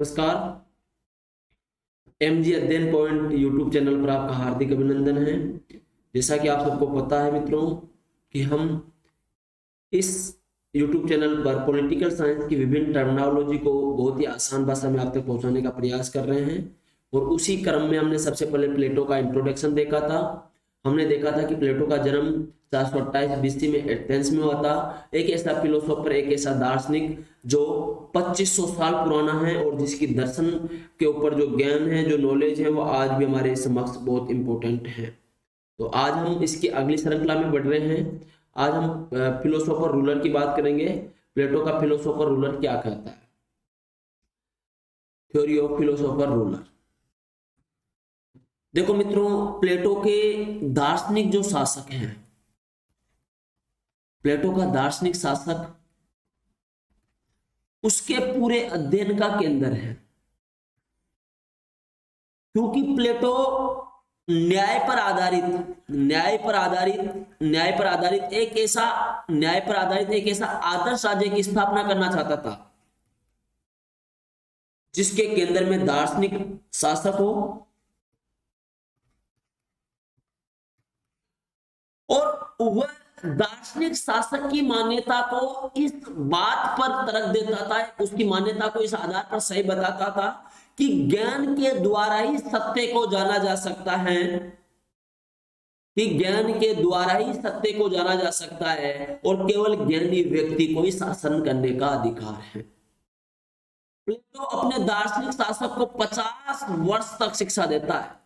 नमस्कार। एमजी अध्ययन point YouTube channel पर आपका हार्दिक अभिनंदन है। जैसा कि आप सबको पता है मित्रों कि हम इस यूट्यूब चैनल पर पॉलिटिकल साइंस की विभिन्न टर्मिनोलॉजी को बहुत ही आसान भाषा में आप तक पहुंचाने का प्रयास कर रहे हैं। और उसी क्रम में हमने सबसे पहले प्लेटो का इंट्रोडक्शन देखा था। हमने देखा था कि प्लेटो का जन्म 428 बीसी में एथेंस में हुआ था। एक ऐसा फिलोसोफर, एक ऐसा दार्शनिक जो 2500 साल पुराना है और जिसकी दर्शन के ऊपर जो ज्ञान है, जो नॉलेज है, वो आज भी हमारे समक्ष बहुत इंपॉर्टेंट है। तो आज हम इसकी अगली श्रृंखला में बढ़ रहे हैं। आज हम फिलोसोफर रूलर की बात करेंगे। प्लेटो का फिलोसोफर रूलर क्या कहता है? Theory of philosopher ruler. देखो मित्रों, प्लेटो के दार्शनिक जो शासक हैं, प्लेटो का दार्शनिक शासक उसके पूरे अध्ययन का केंद्र है, क्योंकि प्लेटो न्याय पर आधारित एक ऐसा आदर्श राज्य की स्थापना करना चाहता था जिसके केंद्र में दार्शनिक शासक हो और वह दार्शनिक शासक की मान्यता को इस बात पर तर्क देता था, उसकी मान्यता को इस आधार पर सही बताता था कि ज्ञान के द्वारा ही सत्य को जाना जा सकता है, और केवल ज्ञानी व्यक्ति को ही शासन करने का अधिकार है। प्लेटो अपने दार्शनिक शासक को 50 वर्ष तक शिक्षा देता है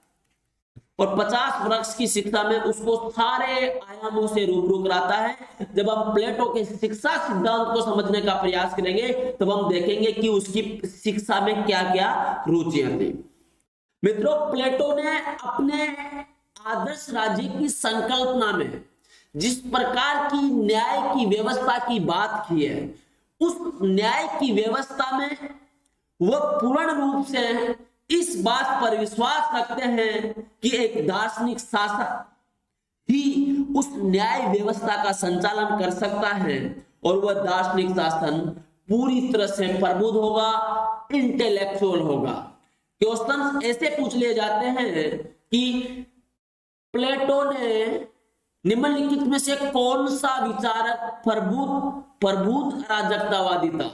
और 50 वर्ष की शिक्षा में उसको सारे आयामों से रूबरू कराता है। जब हम प्लेटो के शिक्षा सिद्धांत को समझने का प्रयास करेंगे तब हम देखेंगे कि उसकी शिक्षा में क्या क्या रुचियां थी। मित्रों, प्लेटो ने अपने आदर्श राज्य की संकल्पना में जिस प्रकार की न्याय की व्यवस्था की बात की है, उस न्याय की व्यवस्था में वह पूर्ण रूप से इस बात पर विश्वास रखते हैं कि एक दार्शनिक शासक ही उस न्याय व्यवस्था का संचालन कर सकता है और वह दार्शनिक शासन पूरी तरह से प्रबुद्ध होगा, इंटेलेक्चुअल होगा। क्वेश्चन ऐसे पूछ लिए जाते हैं कि प्लेटो ने निम्नलिखित में से कौन सा विचारक प्रबुद्ध अराजकतावादी था,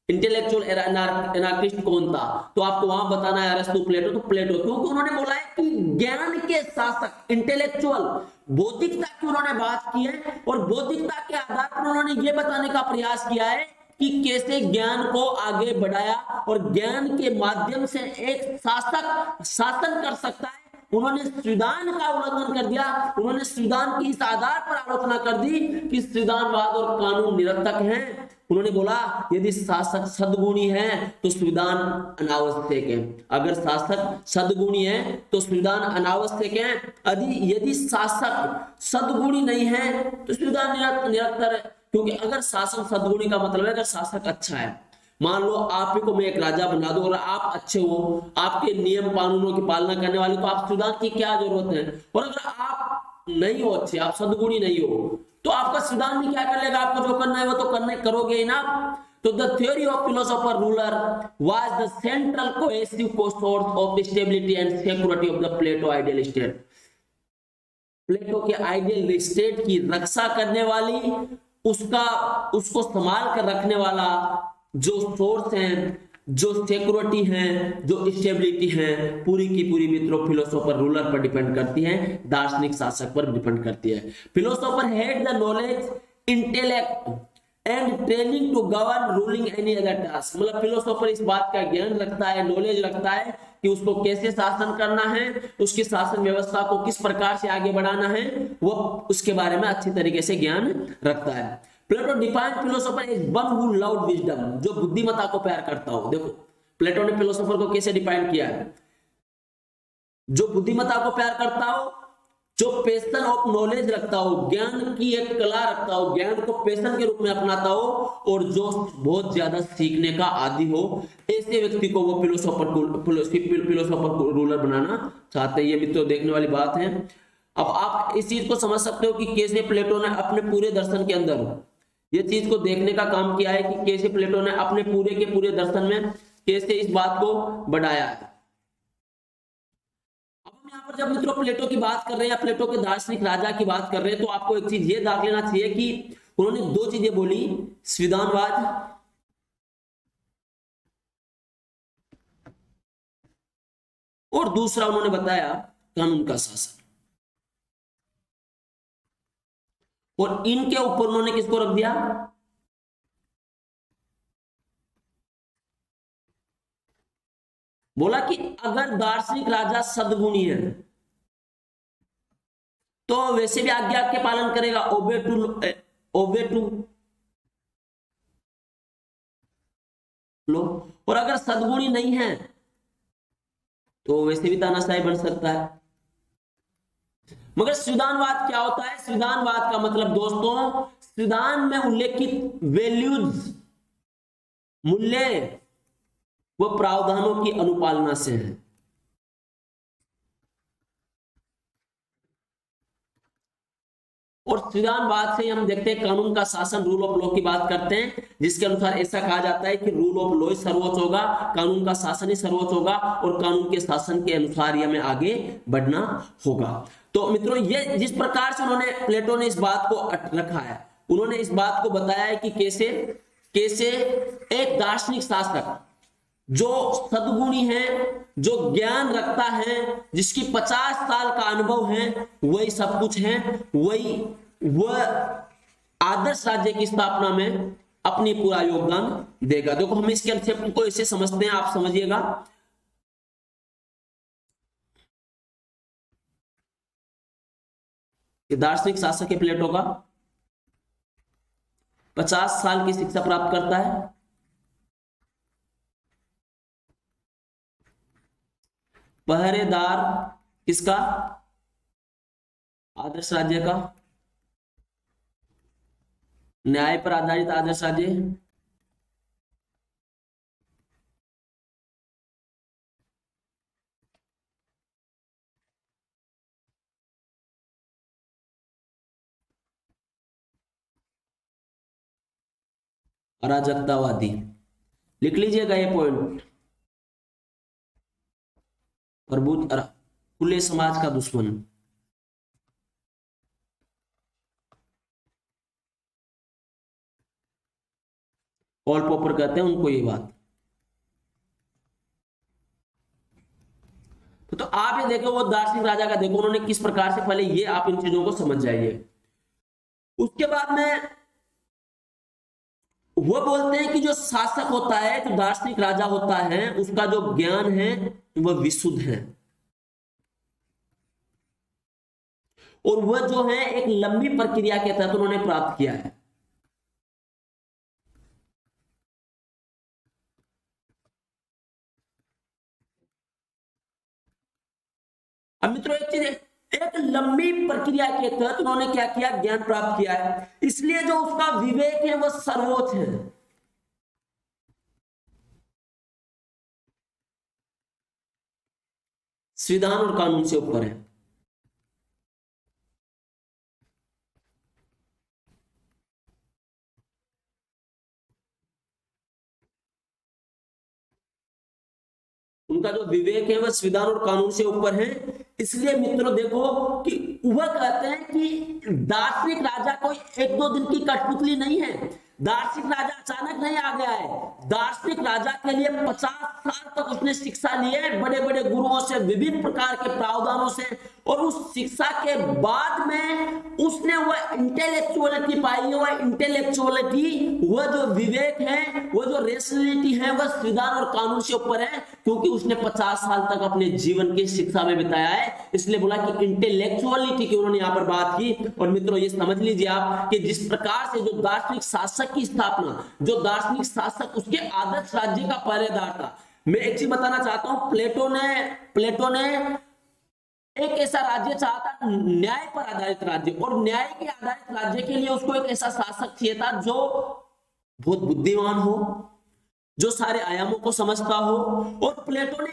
इंटेलेक्चुअल एनार्किस्ट कौन था? तो आपको वहां बताना है अरस्तु, प्लेटो। तो प्लेटो, क्योंकि उन्होंने बोला है कि ज्ञान के शासक, इंटेलेक्चुअल, बौद्धिकता की उन्होंने बात की है और बौद्धिकता के आधार पर उन्होंने ये बताने का प्रयास किया है कि कैसे ज्ञान को आगे बढ़ाया और ज्ञान के माध्यम से एक शासक शासन कर सकता है। उन्होंने संविधान का उल्लंघन कर दिया। उन्होंने संविधान की इस आधार पर आलोचना कर दी कि संविधानवाद और कानून निरर्थक हैं। उन्होंने बोला यदि शासक सद्गुणी है तो संविधान अनावश्यक है, अगर शासक सद्गुणी है तो संविधान अनावश्यक है, यदि शासक सद्गुणी नहीं है तो संविधान निरर्थक है। क्योंकि अगर शासन सद्गुणी का मतलब है अगर शासक अच्छा है, मान लो आप ही को मैं एक राजा बना दूं और आप अच्छे हो, आपके नियम कानूनों की पालना करने वाले, तो आप संविधान की क्या जरूरत है? और अगर आप नहीं हो अच्छे, आप सद्गुणी नहीं हो, तो आपका संविधान भी क्या कर लेगा? आपको जो करना है वो तो करने करोगे ही ना। तो the theory of philosopher ruler was the central cohesive source of stability and security of the Plato ideal state. Plato के आइडियल स्टेट की रक्षा करने वाली, उसको संभाल कर रखने वाला जो सोर्स है, जो सिक्योरिटी है, जो स्टेबिलिटी है, पूरी की पूरी मित्रों फिलोसोफर रूलर पर डिपेंड करती है, दार्शनिक शासक पर डिपेंड करती है। Philosopher had the knowledge, intellect and training to govern ruling any other task. मतलब फिलोसोफर इस बात का ज्ञान रखता है, नॉलेज रखता है कि उसको कैसे शासन करना है, उसकी शासन व्यवस्था को किस प्रकार से आगे बढ़ाना है, वो उसके बारे में अच्छी तरीके से ज्ञान रखता है। Plato defined philosopher is one who loved wisdom, जो बुद्धिमत्ता को प्यार करता हो। देखो प्लेटो ने फिलोसोफर को कैसे डिफाइन किया है? जो बुद्धिमत्ता को प्यार करता हो, जो पैशन ऑफ नॉलेज रखता हो, ज्ञान की एक कला रखता हो, ज्ञान को पैशन के रूप में अपनाता हो, और जो बहुत ज्यादा सीखने का आदी हो, ऐसे व्यक्ति को वो फिलोसोफर रूलर बनाना चाहते हैं। ये मित्रों देखने वाली बात है। अब आप इस चीज को समझ सकते हो कि कैसे प्लेटो ने अपने पूरे दर्शन के अंदर ये चीज को देखने का काम किया है कि कैसे प्लेटो ने अपने पूरे के पूरे दर्शन में कैसे इस बात को बढ़ाया है। अब हम यहाँ पर जब मित्रों प्लेटो की बात कर रहे हैं या प्लेटो के दार्शनिक राजा की बात कर रहे हैं, तो आपको एक चीज ये दाग लेना चाहिए कि उन्होंने दो चीजें बोली, संविधानवाद और दूसरा उन्होंने बताया कानून का शासन। और इनके ऊपर उन्होंने किसको रख दिया, बोला कि अगर दार्शनिक राजा सद्गुणी है तो वैसे भी आज्ञा के पालन करेगा, ओबे टू लो, और अगर सद्गुणी नहीं है तो वैसे भी तानाशाही बन सकता है। मगर संविधानवाद क्या होता है, संविधानवाद का मतलब दोस्तों, संविधान में उल्लेखित वैल्यूज, मूल्य वो प्रावधानों की अनुपालना से है। और संविधानवाद से हम देखते हैं कानून का शासन, रूल ऑफ लॉ की बात करते हैं, जिसके अनुसार ऐसा कहा जाता है कि रूल ऑफ लॉ ही सर्वोच्च होगा, कानून का शासन ही सर्वोच्च होगा, और कानून के शासन के अनुसार ही हमें आगे बढ़ना होगा। तो मित्रों, ये जिस प्रकार से उन्होंने, प्लेटो ने इस बात को रखा है, उन्होंने इस बात को बताया है कि कैसे कैसे एक दार्शनिक शासक जो सद्गुणी है, जो ज्ञान रखता है, जिसकी 50 साल का अनुभव है, वही सब कुछ है, वही वह आदर्श राज्य की स्थापना में अपनी पूरा योगदान देगा। देखो हम इसके कंसेप्ट को ऐसे समझते हैं, आप समझिएगा। दार्शनिक शासक है प्लेटो का, 50 साल की शिक्षा प्राप्त करता है, पहरेदार किसका, आदर्श राज्य का, न्याय पर आधारित आदर्श राज्य, अराजकतावादी। लिख लीजिएगा ये पॉइंट, प्रबुद्ध खुले समाज का दुश्मन। पॉल पॉपर कहते हैं उनको ये बात। तो आप ये देखो, वो दार्शनिक राजा का देखो उन्होंने किस प्रकार से, पहले ये आप इन चीजों को समझ जाइए। उसके बाद में वो बोलते हैं कि जो शासक होता है, जो दार्शनिक राजा होता है, उसका जो ज्ञान है वह विशुद्ध है, और वह जो है एक लंबी प्रक्रिया के तहत उन्होंने प्राप्त किया है। अब मित्रों एक चीज, एक लंबी प्रक्रिया के तहत उन्होंने क्या किया, ज्ञान प्राप्त किया है, इसलिए जो उसका विवेक है वह सर्वोच्च है। संविधान और कानून से ऊपर है। उनका जो विवेक है वह संविधान और कानून से ऊपर है। इसलिए मित्रों देखो कि वह कहते हैं कि दार्शनिक राजा कोई एक दो दिन की कठपुतली नहीं है, दार्शनिक राजा अचानक नहीं आ गया है। दार्शनिक राजा के लिए 50 साल तक उसने शिक्षा ली है, बड़े बड़े गुरुओं से, विभिन्न प्रकार के प्रावधानों से, और उस शिक्षा के बाद में उसने वह इंटेलेक्चुअलिटी पाई है। वह इंटेलेक्चुअलिटी, वह जो विवेक है, वह जो रेशनलिटी है, वह संविधान और कानून से ऊपर है, क्योंकि उसने 50 साल तक अपने जीवन की शिक्षा में बिताया है। इसलिए बोला कि इंटेलेक्चुअलिटी की उन्होंने यहां पर बात की। और मित्रों ये समझ लीजिए आप कि जिस प्रकार से जो दार्शनिक शासक की स्थापना, जो दार्शनिक शासक उसके आदर्श राज्य का पहरेदार था। मैं एक चीज बताना चाहता हूं, प्लेटो ने एक ऐसा राज्य चाहता, न्याय पर आधारित राज्य, और न्याय के आधारित राज्य के लिए उसको एक ऐसा शासक चाहिए था जो बहुत बुद्धिमान हो, जो सारे आयामों को समझता हो। और प्लेटो ने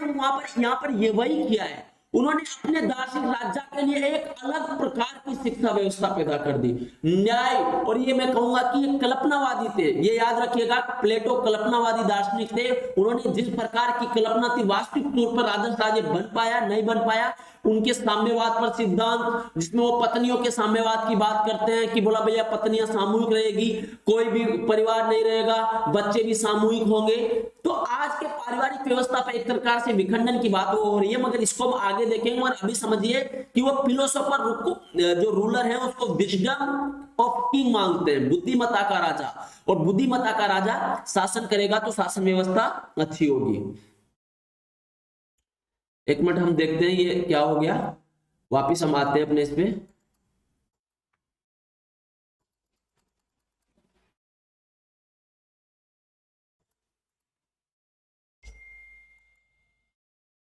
यहाँ पर ये वही किया है। उन्होंने अपने दार्शनिक राज्य के लिए एक अलग प्रकार की शिक्षा व्यवस्था पैदा कर दी, न्याय। और ये मैं कहूंगा कि ये कल्पनावादी थे, ये याद रखिएगा, प्लेटो कल्पनावादी दार्शनिक थे। उन्होंने जिस प्रकार की कल्पना थी, वास्तविक तौर पर आदर्श राज्य बन पाया नहीं बन पाया। उनके साम्यवाद पर सिद्धांत, जिसमें वो पत्नियों के साम्यवाद की बात करते हैं कि बोला भैया पत्नियां सामूहिक रहेगी, कोई भी परिवार नहीं रहेगा, बच्चे भी सामूहिक होंगे। तो आज के पारिवारिक व्यवस्था पर एक प्रकार से विखंडन की बात हो रही है, मगर इसको हम आगे देखेंगे। और अभी समझिए कि वो फिलोसोफर जो रूलर है उसको विजडम ऑफ किंग मांगते हैं, बुद्धिमत्ता का राजा। और बुद्धिमत्ता का राजा शासन करेगा तो शासन व्यवस्था अच्छी होगी। एक मिनट हम देखते हैं ये क्या हो गया, वापिस हम आते हैं अपने इस पे।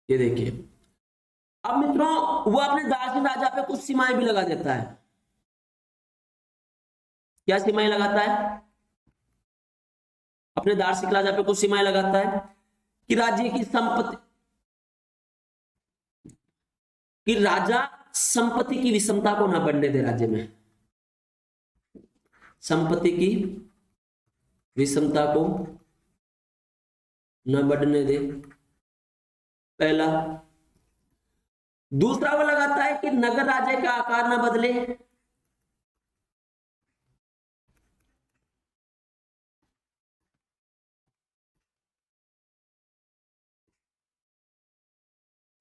ये देखिए, अब मित्रों वो अपने दार्शनिक राजा पे कुछ सीमाएं भी लगा देता है। क्या सीमाएं लगाता है? अपने दार्शनिक राजा पे कुछ सीमाएं लगाता है कि राज्य की संपत्ति, कि राजा संपत्ति की विषमता को ना बढ़ने दे राज्य में, संपत्ति की विषमता को न बढ़ने दे, पहला। दूसरा वो लगाता है कि नगर राज्य का आकार न बदले,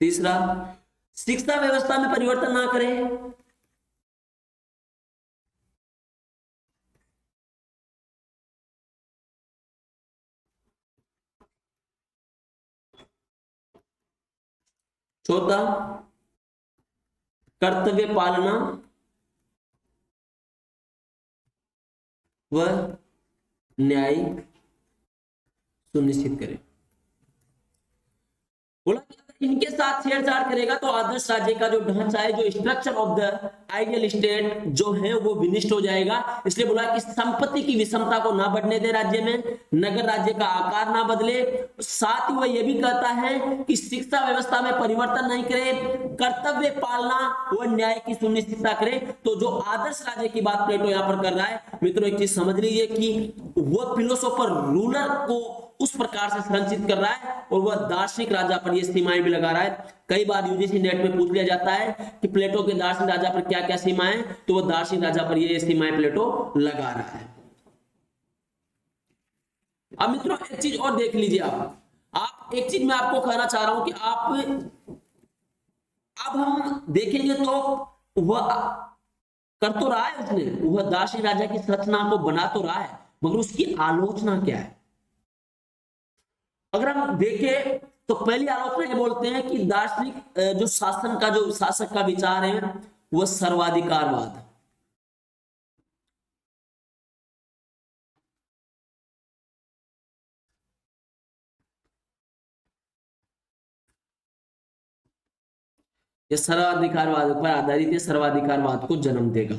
तीसरा शिक्षा व्यवस्था में परिवर्तन ना करे, चौथा कर्तव्य पालना व न्याय सुनिश्चित करे। बोला कि अगर इनके साथ छेड़छाड़ करेगा तो आदर्श राज्य का जो ढांचा है, जो structure of the ideal state जो है वो विनिष्ट हो जाएगा। इसलिए बोला कि संपत्ति की विषमता को ना बढ़ने दे राज्य में, नगर राज्य का आकार ना बदले, साथ ही वह यह भी कहता है कि शिक्षा व्यवस्था में परिवर्तन नहीं करे, कर्तव्य पालना व न्याय की सुनिश्चितता करे। तो जो आदर्श राज्य की बात प्लेटो यहां पर कर रहा है, मित्रों एक चीज समझ लीजिए कि वह फिलोसोफर रूलर को उस प्रकार से संरचित कर रहा है और वह दार्शनिक राजा पर ये सीमाएं भी लगा रहा है। कई बार यूजीसी नेट में पूछ लिया जाता है कि प्लेटो के दार्शनिक राजा पर क्या क्या सीमाएं, तो वह दार्शनिक राजा पर ये सीमाएं प्लेटो लगा रहा है। अब मित्रों एक चीज और देख लीजिए, आप एक चीज मैं आपको कहना चाह रहा हूं कि आप अब हम देखेंगे तो वह कर तो रहा है, उसने वह दार्शनिक राजा की संरचना को बना तो रहा है, मगर उसकी आलोचना क्या है? अगर हम देखें तो पहली आलोचना ये बोलते हैं कि दार्शनिक जो शासन का, जो शासक का विचार है वह सर्वाधिकारवाद। यह सर्वाधिकारवाद पर आधारित है, सर्वाधिकारवाद को जन्म देगा।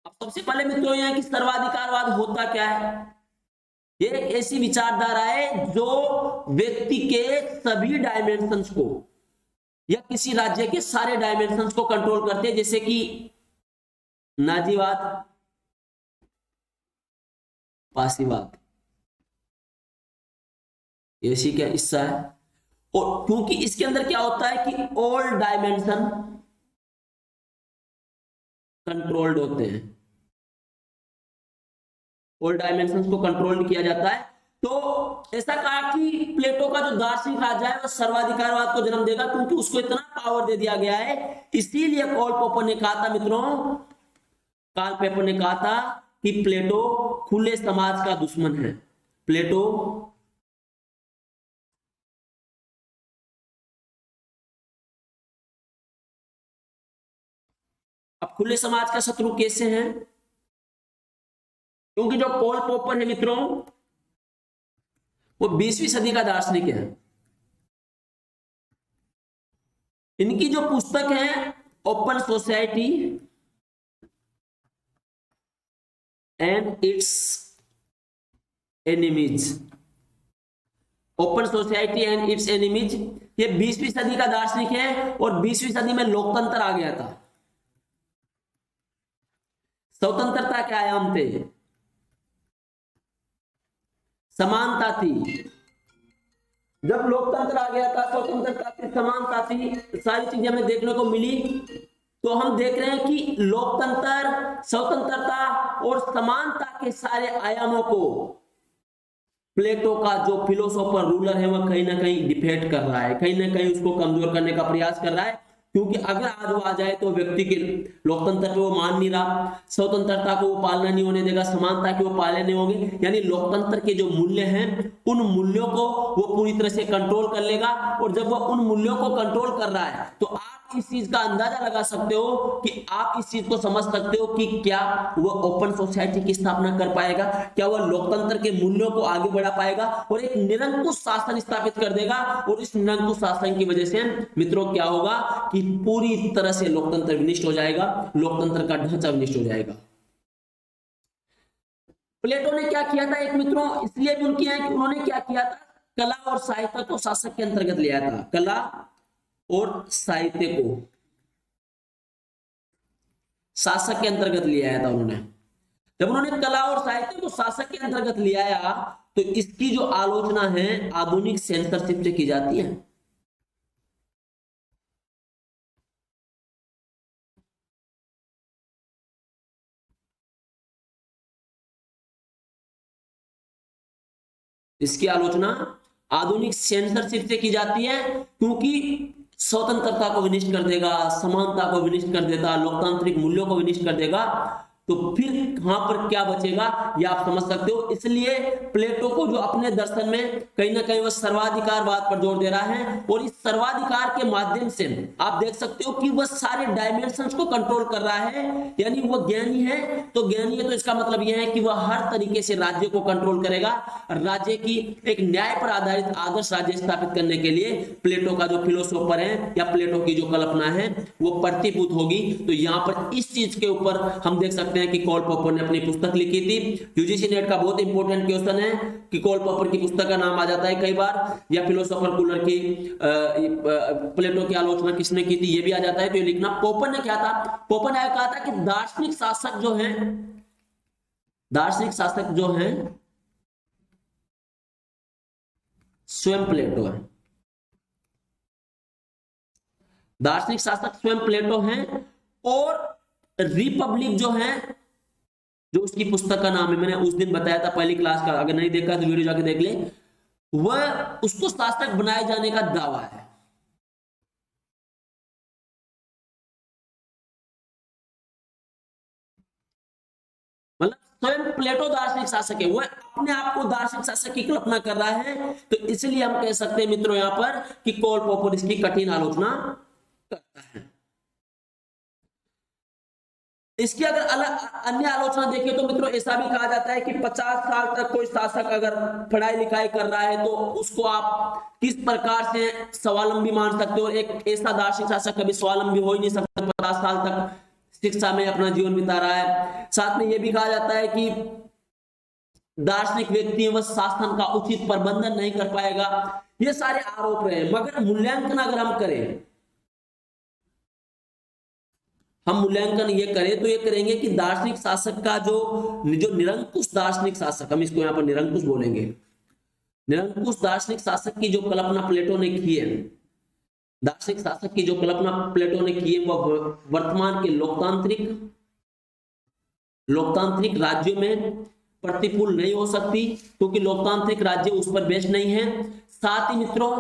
अब सबसे पहले मित्रों यह है कि सर्वाधिकारवाद होता क्या है? ये एक ऐसी विचारधारा है जो व्यक्ति के सभी डायमेंशंस को या किसी राज्य के सारे डायमेंशंस को कंट्रोल करते हैं, जैसे कि नाजीवाद, पासीवाद, ऐसी क्या हिस्सा है। और क्योंकि इसके अंदर क्या होता है कि ऑल डायमेंशन कंट्रोल्ड होते हैं, ऑल डायमेंशंस को कंट्रोल किया जाता है। तो ऐसा कहा कि प्लेटो का जो दार्शनिक राजा है वह सर्वाधिकारवाद को जन्म देगा, क्योंकि उसको इतना पावर दे दिया गया है। इसीलिए कार्ल पॉपर ने कहा था मित्रों, कार्ल पॉपर ने कहा था कि प्लेटो खुले समाज का दुश्मन है। प्लेटो अब खुले समाज का शत्रु कैसे है? क्योंकि जो कार्ल पॉपर है मित्रों वो 20वीं सदी का दार्शनिक है। इनकी जो पुस्तक है open society and it's enemies, open society and it's enemies, ये 20वीं सदी का दार्शनिक है और 20वीं सदी में लोकतंत्र आ गया था। स्वतंत्रता के आयाम थे, समानता थी। जब लोकतंत्र आ गया था, स्वतंत्रता थी, समानता थी, सारी चीजें हमें देखने को मिली। तो हम देख रहे हैं कि लोकतंत्र, स्वतंत्रता और समानता के सारे आयामों को प्लेटो का जो फिलोसोफर रूलर है वह कहीं ना कहीं डिफेक्ट कर रहा है, कहीं ना कहीं उसको कमजोर करने का प्रयास कर रहा है। क्योंकि अगर आज वो आ जाए तो व्यक्ति के लोकतंत्र को वो मान नहीं रहा, स्वतंत्रता को वो पालना नहीं होने देगा, समानता के वो पालने नहीं होंगे, यानी लोकतंत्र के जो मूल्य हैं उन मूल्यों को वो पूरी तरह से कंट्रोल कर लेगा। और जब वो उन मूल्यों को कंट्रोल कर रहा है तो आप इस चीज का अंदाजा लगा सकते हो कि आप इस चीज को समझ सकते हो कि क्या वो ओपन सोसाइटी की स्थापना कर पाएगा, क्या वह लोकतंत्र के मूल्यों को आगे बढ़ा पाएगा और एक निरंकुश शासन स्थापित कर देगा। और इस निरंकुश शासन की वजह से मित्रों क्या होगा कि पूरी तरह से लोकतंत्र विनिष्ट हो जाएगा, लोकतंत्र का ढांचा विनिष्ट हो जाएगा। प्लेटो ने क्या किया था एक मित्रों, इसलिए भी उनकी है कि उन्होंने क्या किया था, कला और साहित्य को शासक के अंतर्गत ले आया था। कला और साहित्य को शासक के अंतर्गत ले आया था उन्होंने। जब उन्होंने कला और साहित्य को शासक के अंतर्गत ले आया तो इसकी जो आलोचना है आधुनिक सेंसरशिप से की जाती है। इसकी आलोचना आधुनिक सेंसरशिप से की जाती है, क्योंकि स्वतंत्रता को विनिष्ट कर देगा, समानता को विनिष्ट कर देगा, लोकतांत्रिक मूल्यों को विनिष्ट कर देगा, तो फिर वहां पर क्या बचेगा ये आप समझ सकते हो। इसलिए प्लेटो को जो अपने दर्शन में कहीं ना कहीं वह सर्वाधिकारवाद पर जोर दे रहा है और इस सर्वाधिकार के माध्यम से आप देख सकते हो कि वह सारे डायमेंशंस को कंट्रोल कर रहा है। यानी वह ज्ञानी है तो इसका मतलब यह है कि वह हर तरीके से राज्य को कंट्रोल करेगा। राज्य की एक न्याय पर आधारित आदर्श राज्य स्थापित करने के लिए प्लेटो का जो फिलोसोफर है या प्लेटो की जो कल्पना है वो प्रतिभूत होगी। तो यहाँ पर इस चीज के ऊपर हम देख सकते हैं कि कॉल पॉपर ने अपनी पुस्तक लिखी थी। यूजीसी नेट का बहुत इंपॉर्टेंट क्वेश्चन है कि कॉल पॉपर की पुस्तक का नाम आ जाता है कई बार, या फिलोसोफर कूलर की प्लेटो की आलोचना किसने की थी ये भी आ जाता है। तो ये लिखना, पॉपर ने क्या था, पॉपर ने कहा था कि दार्शनिक शासक जो है स्वयं प्लेटो है। दार्शनिक शासक स्वयं प्लेटो है और रिपब्लिक जो है, जो उसकी पुस्तक का नाम है, मैंने उस दिन बताया था पहली क्लास का, अगर नहीं देखा तो वीडियो जाके देख ले, वह उसको शासक बनाए जाने का दावा है। मतलब स्वयं प्लेटो दार्शनिक शासक है, वह अपने आप को दार्शनिक शासक की कल्पना कर रहा है। तो इसलिए हम कह सकते हैं मित्रों यहां पर कि कॉल पॉपर इसकी कठिन आलोचना करता है। इसकी अगर अन्य आलोचना देखें तो मित्रों ऐसा भी कहा जाता है कि 50 साल तक कोई शासक अगर पढ़ाई लिखाई कर रहा है तो उसको आप किस प्रकार से स्वावलंबी मान सकते हो। एक ऐसा दार्शनिक शासक कभी स्वावलंबी हो ही नहीं सकता, 50 साल तक शिक्षा में अपना जीवन बिता रहा है। साथ में यह भी कहा जाता है कि दार्शनिक व्यक्ति वह शासन का उचित प्रबंधन नहीं कर पाएगा। ये सारे आरोप रहे, मगर मूल्यांकन अगर हम करें, हम मूल्यांकन ये करें तो ये करेंगे कि दार्शनिक शासक का जो निरंकुश दार्शनिक शासक, हम इसको यहाँ पर निरंकुश बोलेंगे, निरंकुश दार्शनिक शासक की जो कल्पना प्लेटो ने की है, दार्शनिक शासक की जो कल्पना प्लेटो ने की है वह वर्तमान के लोकतांत्रिक राज्यों में प्रतिकूल नहीं हो सकती, क्योंकि लोकतांत्रिक राज्य उस पर बेस्ड नहीं है। साथ ही मित्रों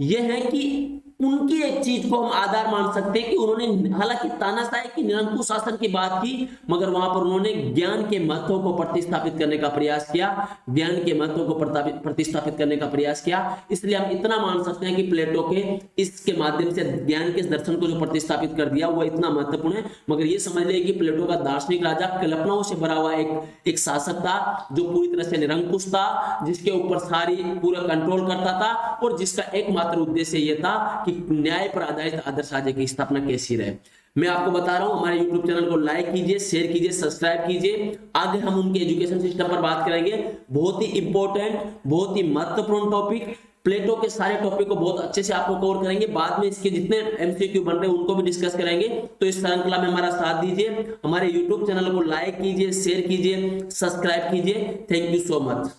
यह है कि उनकी एक चीज को हम आधार मान सकते हैं कि उन्होंने हालांकि तानाशाही की निरंकुश शासन की बात की, मगर वहां पर उन्होंने ज्ञान के महत्व को प्रतिस्थापित करने का प्रयास किया, ज्ञान के महत्व को प्रतिस्थापित करने का प्रयास किया। इसलिए हम इतना मान सकते हैं कि प्लेटो के इसके माध्यम से ज्ञान के दर्शन को जो प्रतिस्थापित कर दिया वह इतना महत्वपूर्ण है। मगर ये समझ लिया कि प्लेटो का दार्शनिक राजा कल्पनाओं से भरा हुआ एक शासक था जो पूरी तरह से निरंकुश था, जिसके ऊपर सारी पूरा कंट्रोल करता था और जिसका एकमात्र उद्देश्य यह था कि न्याय पर आधारित आदर्श राज्य की स्थापना कैसी रहे। मैं आपको बता रहा हूं, हमारे YouTube चैनल को लाइक कीजिए, शेयर कीजिए, सब्सक्राइब कीजिए। आगे हम उनके एजुकेशन सिस्टम पर बात करेंगे। बहुत ही इंपॉर्टेंट, बहुत ही महत्वपूर्ण टॉपिक प्लेटो के सारे टॉपिक को बहुत अच्छे से आपको कवर करेंगे। बाद में इसके जितने एमसीक्यू बन रहे हैं उनको भी डिस्कस करेंगे। तो इस श्रृंखला में हमारा साथ दीजिए, हमारे यूट्यूब चैनल को लाइक कीजिए, शेयर कीजिए, सब्सक्राइब कीजिए। Thank you so much.